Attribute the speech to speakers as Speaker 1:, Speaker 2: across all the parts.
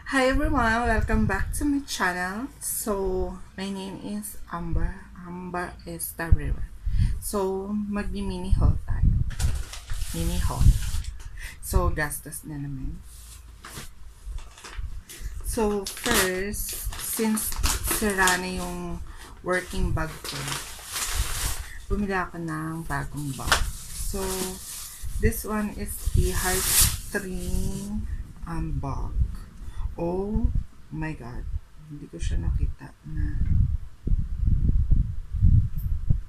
Speaker 1: Hi everyone, welcome back to my channel. So, my name is AmberStarriray. So, magni-mini haul tayo. Mini haul. So, gastos na naman. So, first, since sira na yung working bag ko, bumili ako ng bagong bag. So, this one is the heartstring bag. Oh my god, hindi ko siya nakita na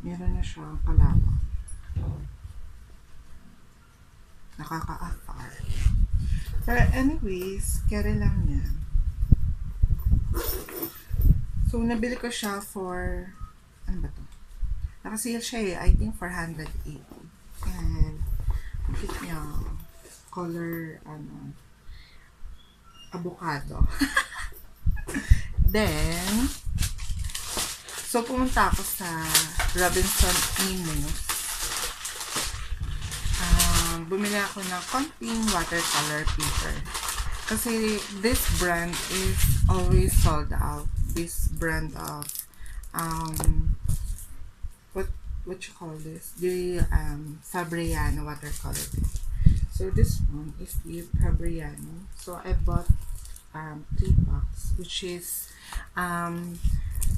Speaker 1: meron na siya kalawang. Nakaka-afar. Pero anyways, carry lang yan. So, nabili ko siya for, ano ba to? Nakasale siya eh, I think 480. And, cute niya. Color, avocado. Then, so pumunta ako sa Robinson Emus. Bumili ako ng konting watercolor paper. Kasi this brand is always sold out. This brand of, what you call this? The Fabriano watercolor paper. So this one is the Fabriano. So I bought 3 packs, which is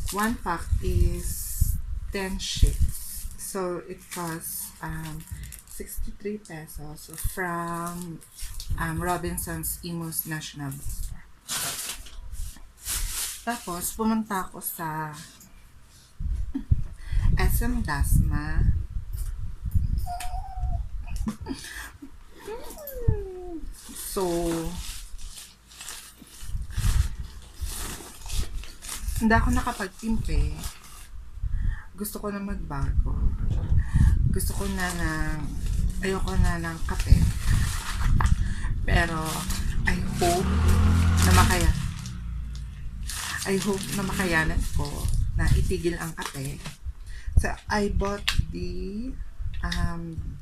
Speaker 1: one pack is 10 sheets. So it costs 63 pesos from Robinson's Emus National Bookstore. Tapos pumunta ako sa SM Dasma. So, hindi ako nakapagtimpe. Gusto ko na magbago. Gusto ko na ayoko na ng kape. Pero, I hope na makayanan ko na itigil ang kape. So, I bought the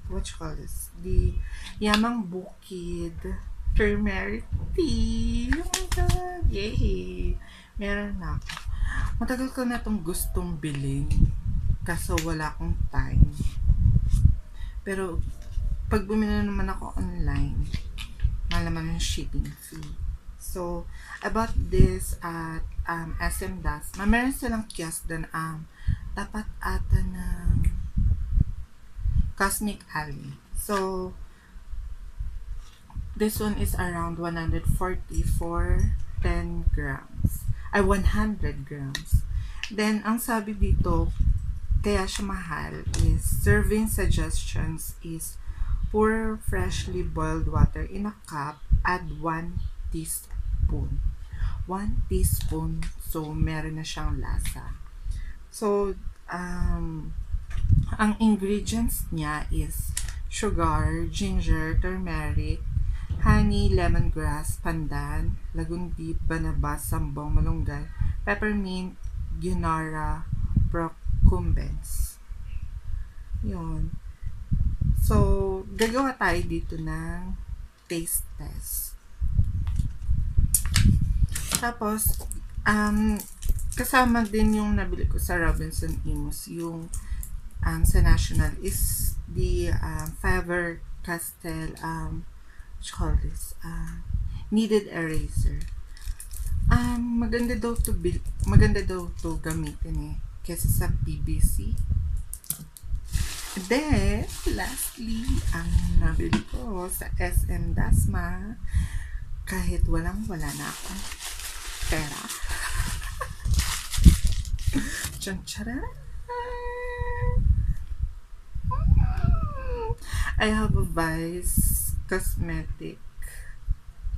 Speaker 1: what you call this? The Yamang Bukid Turmeric Tea. Oh my god! Yay! Meron na ako. Matagal ko na itong gustong bilhin. Kaso wala akong time. Pero, pag bumili naman ako online, mahal naman yung shipping fee. So, I bought this at SM Dasma. Meron silang kiosk doon. Tapat ata ng Cosmic Alley. So, this one is around 140 for 10 grams. Ay, 100 grams. Then, ang sabi dito, kaya siya mahal is, serving suggestions is, pour freshly boiled water in a cup, add 1 teaspoon. 1 teaspoon. So, meron na siyang lasa. So, ang ingredients niya is sugar, ginger, turmeric, honey, lemongrass, pandan, lagundi, banabas, sambong, malunggay, peppermint, ginara, procumbens. Yun. So, gagawa tayo dito ng taste test. Tapos, kasama din yung nabili ko sa Robinson Emus, yung sa National is the Faber-Castell what you call this? Kneaded eraser. Maganda daw to gamitin eh kesa sa PVC. Then, lastly, ang nabili ko sa SM Dasma, kahit wala na akong pera. Chancharan! I have a Vice Cosmetic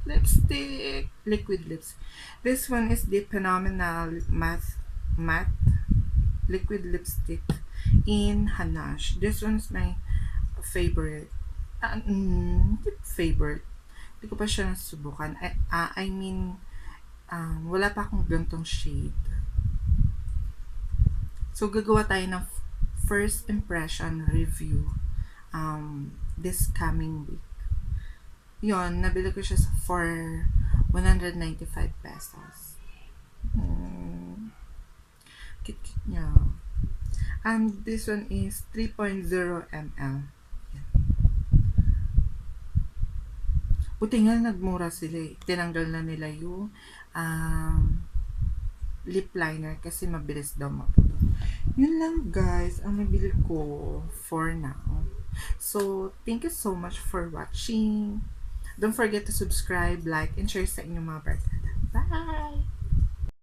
Speaker 1: lipstick, liquid lips. This one is the Phenomenal matte liquid lipstick in Hanache. This one's my favorite. Favorite. Hindi ko pa siya nasubukan. I mean, wala pa akong gantong shade. So, gagawa tayo ng first impression review this coming week. Yon, nabili ko siya for 195 pesos. Cute niya. And this one is 3.0 ml. Buti nga nagmura sila eh. Tinanggal na nila yung lip liner kasi mabilis daw maputo. Yun lang guys ang nabili ko for now. So, thank you so much for watching. Don't forget to subscribe, like, and share sa inyong mga barkada. Bye!